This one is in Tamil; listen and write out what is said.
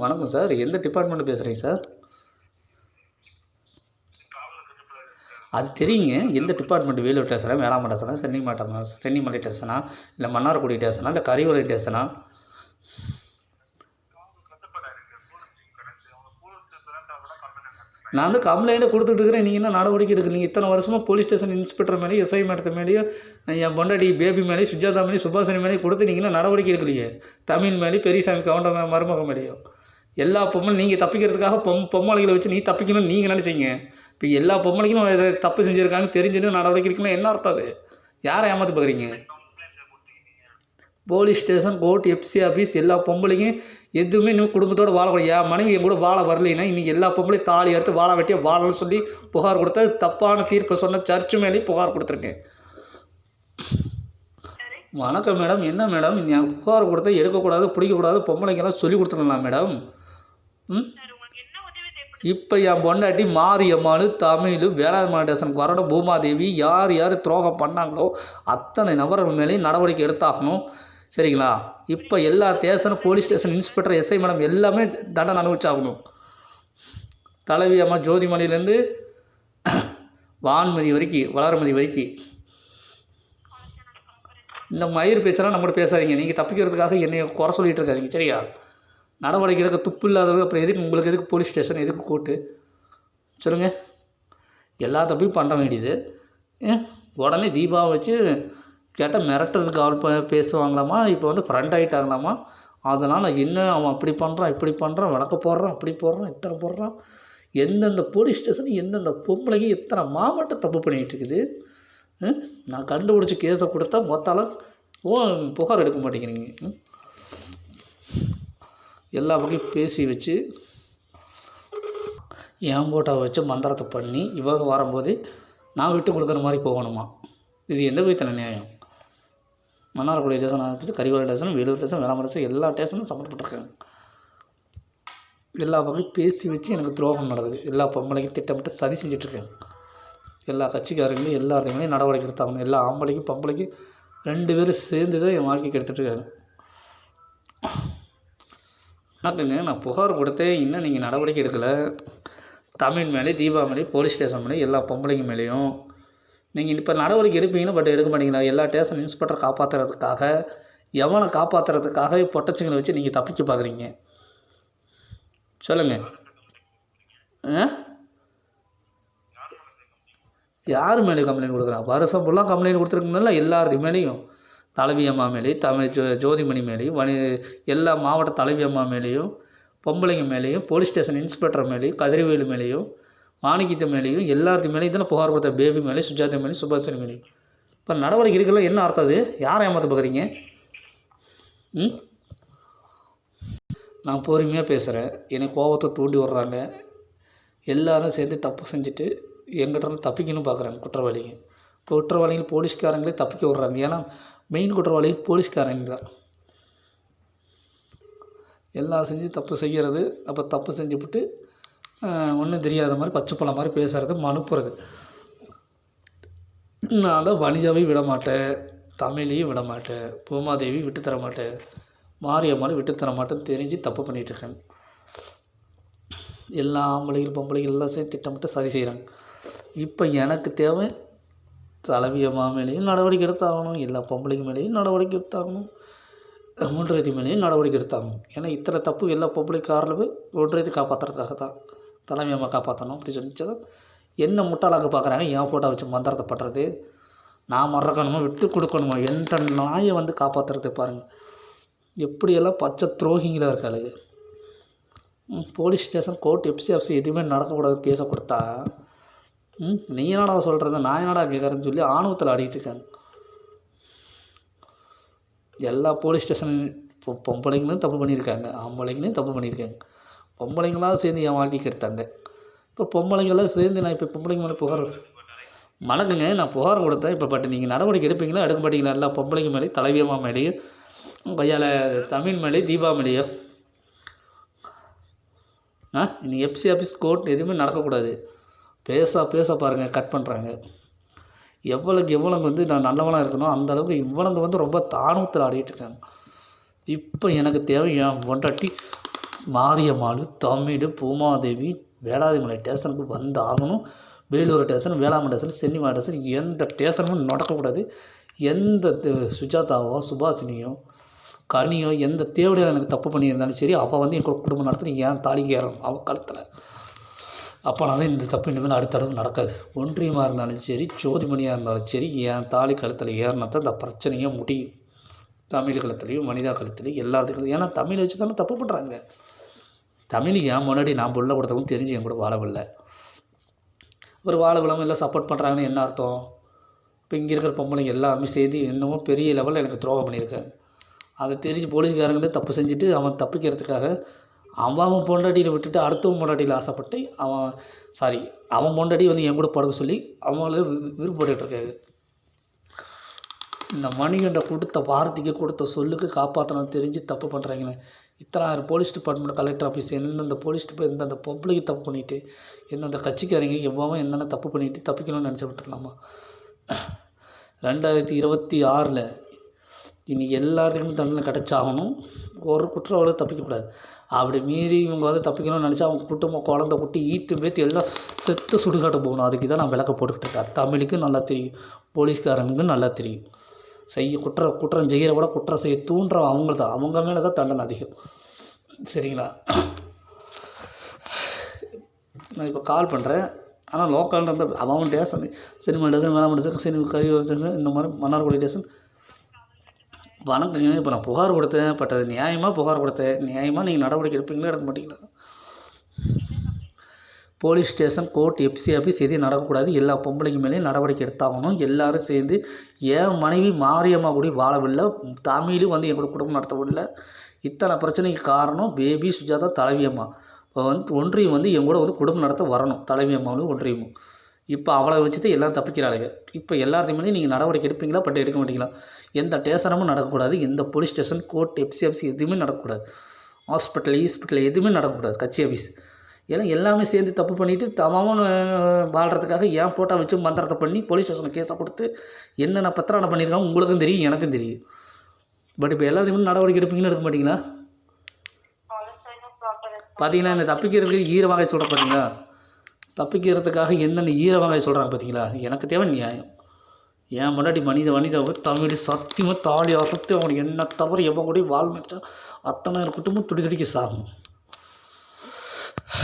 வணக்கம் சார். எந்த டிபார்ட்மெண்ட் பேசுகிறீங்க சார்? அது தெரியுங்க. எந்த டிபார்ட்மெண்ட்? வேலூர் ஸ்டேஷனா, வேளாண்மை ஸ்டேஷனா, சென்னிமலை ஸ்டேஷனா, இல்லை மன்னார்குடி ஸ்டேஷனா, இல்லை கரிவலை ஸ்டேஷனா? நான் வந்து கம்ப்ளைண்ட்டை கொடுத்துட்டு இருக்கிறேன். நீங்கள் என்ன நடவடிக்கை எடுக்கிறீங்க? இத்தனை வருஷமாக போலீஸ் ஸ்டேஷன் இன்ஸ்பெக்டர் மேலேயும் எஸ்ஐ மேடத்து மேலேயும் என் பொண்டாட்டி பேபி மேலேயும் சுஜாதா மேலேயும் சுபாஷினி மேலேயும் கொடுத்து நீங்கள் என்ன நடவடிக்கை எடுக்கலையே? தமிழ் மேலேயும் பெரியசாமி கவுண்டர் மருமக மேலேயும் எல்லா நீங்கள் தப்பிக்கிறதுக்காக பொம்மளைகளை வச்சு நீ தப்பிக்கணும்னு நீங்கள் நினச்சிங்க. இப்போ எல்லா பொம்மளைக்கும் இதை தப்பு செஞ்சுருக்காங்க தெரிஞ்சுன்னு நடவடிக்கை எடுக்கலாம். என்ன அர்த்தம்? அது யாரை ஏமாற்றி பார்க்குறீங்க? Police station, court, FC office எல்லா பொம்பளைக்கும் எதுவுமே இன்னும் குடும்பத்தோடு வாழக்கூடாது. என் மனைவி என் கூட வாழ வரலைன்னா இன்றைக்கி எல்லா பொம்பளையும் தாலி எடுத்து வாழ வெட்டியாக வாழணும்னு சொல்லி புகார் கொடுத்தா தப்பான தீர்ப்பை சொன்ன சர்ச்சு மேலேயும் புகார் கொடுத்துருக்கேன். வணக்கம் மேடம். என்ன மேடம் நான் புகார் கொடுத்தா எடுக்கக்கூடாது, பிடிக்கக்கூடாது, பொம்பளைக்கெல்லாம் சொல்லி கொடுத்துருங்களா மேடம்? இப்போ என் பொண்டாட்டி மாரியம்மாள், தமிழ், வேளாண்மை ஸ்டேஷனுக்கு வரணும், பூமாதேவி, யார் யார் துரோகம் பண்ணாங்களோ அத்தனை நபர்கள் மேலேயும் நடவடிக்கை எடுத்தாகணும். சரிங்களா? இப்போ எல்லா ஸ்டேஷனும் police station inspector, SI madam எல்லாமே தண்டனை அனுபவிச்சாகணும். தலைவி அம்மா ஜோதிமணிலேருந்து வான்மதி வரைக்கும், வளர்மதி வரைக்கும். இந்த மயிர் பேச்செல்லாம் நம்மகிட்ட பேசாதீங்க. நீங்கள் தப்பிக்கிறதுக்காக என்னை குறை சொல்லிகிட்டு இருக்காதீங்க. சரியா? நடவடிக்கை எடுக்க துப்பு இல்லாதவங்க அப்புறம் எதுக்கு உங்களுக்கு? எதுக்கு போலீஸ் ஸ்டேஷன்? எதுக்கு கோர்ட்டு? சொல்லுங்கள். எல்லா தப்பையும் பண்ண வேண்டியது உடனே தீபாவை வச்சு கேட்டால் மிரட்டுறதுக்கு ஆள் பேசுவாங்களாமா. இப்போ வந்து ஃப்ரெண்ட் ஆகிட்டாங்களாமா. அதனால் என்ன அவன் அப்படி பண்ணுறான், இப்படி பண்ணுறான், விளக்க போடுறான், அப்படி போடுறான், இத்தனை போடுறான். எந்தெந்த போலீஸ் ஸ்டேஷன் எந்தெந்த பொம்பளைக்கு இத்தனை மாவட்டம் தப்பு பண்ணிகிட்டு இருக்குது. நான் கண்டுபிடிச்சி கேஸை கொடுத்தா மொத்தாலும் புகார் எடுக்க மாட்டேங்கிறீங்க. எல்லா பக்கம் பேசி வச்சு என் போட்டாவை வச்சு மந்திரத்தை பண்ணி இவங்க வரும்போது நான் விட்டு கொடுக்குற மாதிரி போகணுமா? இது எந்த விதத்தில் நியாயம்? மன்னார்குடி ஸ்டேஷன் ஆரம்பிச்சு கரிவலை ஸ்டேஷன், வேலூர் ஸ்டேஷன், வேளாண்மை ஸ்டேஷன் எல்லா ஸ்டேஷனும் சம்மந்தப்பட்டிருக்காங்க. எல்லா பக்கம் பேசி வச்சு எனக்கு துரோகம் நடக்குது. எல்லா பொம்பளைக்கும் திட்டமிட்டு சதி செஞ்சிட்ருக்காங்க. எல்லா கட்சிக்காரங்களையும் எல்லாத்தையுமே நடவடிக்கை எடுத்தாகணும். எல்லா ஆம்பளைக்கும் பொம்பளைக்கும் 2 பேரும் சேர்ந்து தான் என் வாழ்க்கைக்கு எடுத்துகிட்ருக்காங்க. நான் புகார் கொடுத்தேன், இன்னும் நீங்கள் நடவடிக்கை எடுக்கலை. தமிழ் மேலே, தீபா மேலே, போலீஸ் ஸ்டேஷன் மேலே, எல்லா பொம்பளைங்க மேலேயும் நீங்கள் இப்போ நடவடிக்கை எடுப்பீங்கன்னா பட் எடுக்க மாட்டீங்களா? எல்லா ஸ்டேஷன் இன்ஸ்பெக்டரை காப்பாற்றுறதுக்காக, எவனை காப்பாற்றுறதுக்காக பொட்டச்சிங்களை வச்சு நீங்கள் தப்பிக்க பார்க்குறீங்க. சொல்லுங்கள். யார் மேலே கம்ப்ளைண்ட் கொடுக்குறான்? வருஷம் ஃபுல்லாக கம்ப்ளைண்ட் கொடுத்துருக்குனால எல்லாருக்கும் மேலேயும், தலைவி அம்மா மேலேயும், தமிழ் ஜோதிமணி மேலேயும், எல்லா மாவட்ட தலைவி அம்மா மேலேயும், பொம்பளைங்க மேலேயும், போலீஸ் ஸ்டேஷன் இன்ஸ்பெக்டர் மேலேயும், கதிரவேலு மேலேயும், மாணிக்கத்தை மேலேயும், எல்லாத்துக்கு மேலேயும் தானே புகார் கொடுத்த. பேபி மேலேயும், சுஜாதா மேலேயும், சுபாஷினி மேலேயும். இப்போ நடவடிக்கை எடுக்கலாம். என்ன அர்த்தம்? அது யாரை ஏமாற்ற பார்க்குறீங்க? நான் பொறுமையாக பேசுகிறேன். என்னை கோபத்தை தூண்டி விட்றாங்க. எல்லோரும் சேர்ந்து தப்பு செஞ்சுட்டு எங்கிட்ட தப்பிக்கணும் பார்க்குறாங்க குற்றவாளிங்க. குற்றவாளிகள் போலீஸ்காரங்களே தப்பிக்க விட்றாங்க. ஏன்னா மெயின் குற்றவாளி போலீஸ்காரங்க தான். எல்லாம் செஞ்சு தப்பு செய்கிறது. அப்போ தப்பு செஞ்சுவிட்டு ஒன்றும் தெரியாத மாதிரி பச்சைப்பழம் மாதிரி பேசுகிறது, அனுப்புறது. நான் தான் வனிதாவையும் விட மாட்டேன், தமிழையும் விட மாட்டேன், பூமாதேவி விட்டு தர மாட்டேன், மாரியம்மாலும் விட்டு தர மாட்டேன்னு தெரிஞ்சு தப்பு பண்ணிகிட்ருக்கேன். எல்லா ஆம்பளைகள் பொம்பளைகள் எல்லாம் சேர்ந்து திட்டமிட்டு சதி செய்கிறாங்க. இப்போ எனக்கு தேவை தலைவி அம்மா மேலேயும் நடவடிக்கை எடுத்தாகணும், எல்லா பொம்பளைங்க மேலேயும் நடவடிக்கை எடுத்தாகணும், ஒன்றியத்து மேலேயும் நடவடிக்கை எடுத்தாகணும். ஏன்னா இத்தனை தப்பு எல்லா பொம்பளைக்காரில் போய் ஒன்றியத்தை காப்பாற்றுறதுக்காக தான் தலைமை அம்மா காப்பாற்றணும் அப்படி சொல்லிச்சதான். என்ன முட்டாளாக்க பார்க்குறாங்க? என் ஃபோட்டோ வச்சு மந்திரத்தை பண்ணுறது. நான் மறக்கணுமா, விட்டு கொடுக்கணுமா? எந்த நாயை வந்து காப்பாற்றுறது பாருங்கள். எப்படியெல்லாம் பச்சை துரோகிங்களாக இருக்காளுங்க. Police station, court, FC office எதுவுமே நடக்கக்கூடாது கேஸை கொடுத்தா நீ என்னடா சொல்கிறது, நான் என்னடா கேட்குறேன்னு சொல்லி ஆணவத்தில் ஆடிக்கிட்டு இருக்காங்க. எல்லா போலீஸ் ஸ்டேஷன் பொம்பளைங்களும் தப்பு பண்ணியிருக்காங்க, ஆம்பளைங்களையும் தப்பு பண்ணியிருக்காங்க. பொம்பளைங்களாம் சேர்ந்து என் வாழ்க்கைக்கு எடுத்தாங்க. இப்போ பொம்பளைங்களாம் சேர்ந்து நான் இப்போ பொம்பளைங்க மேலே புகார் வணக்கங்க. நான் புகார் கொடுத்தேன். இப்போ பட் நீங்கள் நடவடிக்கை எடுப்பீங்களா எடுக்க மாட்டீங்களா? எல்லா பொம்பளைங்க மேலேயும், தலைவியம்மா மேலேயும், பையால தமிழ் மேலேயும், தீபா மேலேயும். இன்னும் எஃப்சி ஆஃபீஸ், கோர்ட் எதுவுமே நடக்கக்கூடாது. பேச பாருங்கள், கட் பண்ணுறாங்க. எவ்வளோக்கு வந்து நான் நல்லவனாக இருக்கணும் அந்தளவுக்கு இவ்வளவு வந்து ரொம்ப தானத்தில் ஆடிட்டு இருக்காங்க. இப்போ எனக்கு தேவை என் பொண்டாட்டி மாரியம்மாள், தமிழ், பூமாதேவி வேளாதிமலை ஸ்டேஷனுக்கு வந்து ஆகணும். வேலூர் ஸ்டேஷன், வேளாண்மை ஸ்டேஷன், சென்னிமலை ஸ்டேஷன் எந்த ஸ்டேஷனும் நடக்கக்கூடாது. எந்த சுஜாதாவோ சுபாஷினியோ கனியோ எந்த தேவடையில் எனக்கு தப்பு பண்ணியிருந்தாலும் சரி, அவள் வந்து என் குடும்பம் நடத்தி ஏன் தாலிக்கு ஏறணும் அவள் கழுத்தில். அப்போனால இந்த தப்பு இனிமேல் அடுத்தடவை நடக்காது. ஒன்றியமாக இருந்தாலும் சரி, ஜோதிமணியாக இருந்தாலும் சரி, என் தாலி கழுத்தில் ஏறினதான் இந்த பிரச்சனையே முடியும். தமிழ் கழுத்துலையும் மனிதா கழுத்துலையும் எல்லாத்துக்கும். ஏன்னா தமிழ் வச்சு தானே தப்பு பண்ணுறாங்க. தமிழ் ஏன் முன்னாடி நான் புள்ள கொடுத்தவங்க தெரிஞ்சு என் கூட வாழவில்லை. ஒரு வாழவில்லாமல் எல்லாம் சப்போர்ட் பண்ணுறாங்கன்னு என்ன அர்த்தம்? இப்போ இங்கே இருக்கிற பொம்பளைங்க எல்லாமே சேர்ந்து இன்னமும் பெரிய லெவலில் எனக்கு துரோகம் பண்ணியிருக்கேன். அதை தெரிஞ்சு போலீஸ்காரங்கிட்ட தப்பு செஞ்சுட்டு அவன் தப்பிக்கிறதுக்காக அவன் பொண்டாட்டியில் விட்டுட்டு அடுத்தவன் பொண்டாட்டியில் ஆசைப்பட்டு அவன் பொண்டாட்டி வந்து என் கூட படுக்க சொல்லி அவங்கள விருப்பப்பட்டுருக்காங்க. இந்த மணிகண்ட கொடுத்த வார்த்தைக்கு கொடுத்த சொல்லுக்கு காப்பாற்றணும் தெரிஞ்சு தப்பு பண்ணுறாங்களே. இத்தனை போலீஸ் டிபார்ட்மெண்ட், கலெக்டர் ஆஃபீஸ், எந்தெந்த போலீஸ் எந்தெந்த பொம்பளைக்கு தப்பு பண்ணிவிட்டு எந்தெந்த கட்சிக்காரங்க எவ்வளோ என்னென்ன தப்பு பண்ணிவிட்டு தப்பிக்கணும்னு நினச்சி விட்டுருலாமா? 2026 இன்றைக்கி எல்லாத்துக்குமே தண்டனை கிடச்சாகணும். ஒரு குற்றவாளி தப்பிக்கக்கூடாது. அப்படி மீறி இவங்க வந்து தப்பிக்கணும்னு நினச்சா அவங்க குடும்பம் குழந்தை குட்டி ஈத்து பேத்து எல்லாம் செத்து சுடுகாட்ட போகணும். அதுக்கு தான் நான் விளக்க போட்டுக்கிட்டு இருக்கேன். தமிழுக்கு நல்லா தெரியும், போலீஸ்காரனுக்கும் நல்லா தெரியும். குற்றம் செய்கிற கூட குற்றம் செய்ய தூண்டுற அவங்க மேலே தான் தண்டனை அதிகம். சரிங்களா? நான் இப்போ கால் பண்ணுறேன். ஆனால் லோக்கல் இருந்தால் அவன் ஸ்டேஷன், சினிமா ஸ்டேஷன், வேளாண்மை ஸ்டேஷன், கரியூர் ஸ்டேஷன், இந்த மாதிரி மன்னார்குடி ஸ்டேஷன். வணக்கங்க, இப்போ நான் புகார் கொடுத்தேன். பட் அது நியாயமாக புகார் கொடுத்தேன். நியாயமாக நீங்கள் நடவடிக்கை எடுப்பீங்களா எடுக்க மாட்டீங்களா? Police station, court, FC office எதுவும் நடக்கக்கூடாது. எல்லா பொம்பளைங்க மேலேயும் நடவடிக்கை எடுத்தாகணும். எல்லோரும் சேர்ந்து என் மனைவி மாரியம்மா கூட வாழவில்லை, தமிழும் வந்து எங்களோட குடும்பம் நடத்தவில்லை. இத்தனை பிரச்சனைக்கு காரணம் பேபி சுஜாதா தலைவியம்மா. இப்போ வந்து ஒன்றியம் வந்து என் கூட வந்து குடும்பம் நடத்த வரணும், தலைவியம்மாவும் ஒன்றியமும். இப்போ அவளை வச்சு தான் எல்லாம் தப்பிக்கிறாளுங்க. இப்போ எல்லாத்தையுமே நீங்கள் நடவடிக்கை எடுப்பீங்களா பட்டு எடுக்க மாட்டீங்களா? எந்த ஸ்டேஷனும் நடக்கக்கூடாது. எந்த police station, court, FC office எதுவுமே நடக்கக்கூடாது. ஹாஸ்பிட்டல் எதுவுமே நடக்கக்கூடாது. கட்சி ஆஃபீஸ் எல்லாமே சேர்ந்து தப்பு பண்ணிவிட்டு தமாவும் வாழ்கிறதுக்காக ஏன் ஃபோட்டோ வச்சு மந்திரத்தை பண்ணி போலீஸ் ஸ்டேஷனில் கேஸை கொடுத்து என்னென்ன பத்திரம் பண்ணியிருக்காங்க உங்களுக்கும் தெரியும், எனக்கும் தெரியும். பட் இப்போ எல்லாத்தையுமே நடவடிக்கை எடுப்பீங்கன்னு எடுக்க மாட்டீங்களா? பார்த்தீங்கன்னா இந்த தப்பிக்கிறதுக்கு ஈரமாக சொல்கிறேன். பார்த்தீங்களா, தப்பிக்கிறதுக்காக என்னென்ன ஈரமாக சொல்கிறாங்க பார்த்தீங்களா? எனக்கு தேவை நியாயம். ஏன் முன்னாடி மனித தமிழ் சத்தியமாக தாலி அறுத்து அவனுக்கு என்ன தவறு எவ்வளோ கூட வாழ் நினச்சா அத்தனை குடும்பம் துடி துடிக்க சாகும்.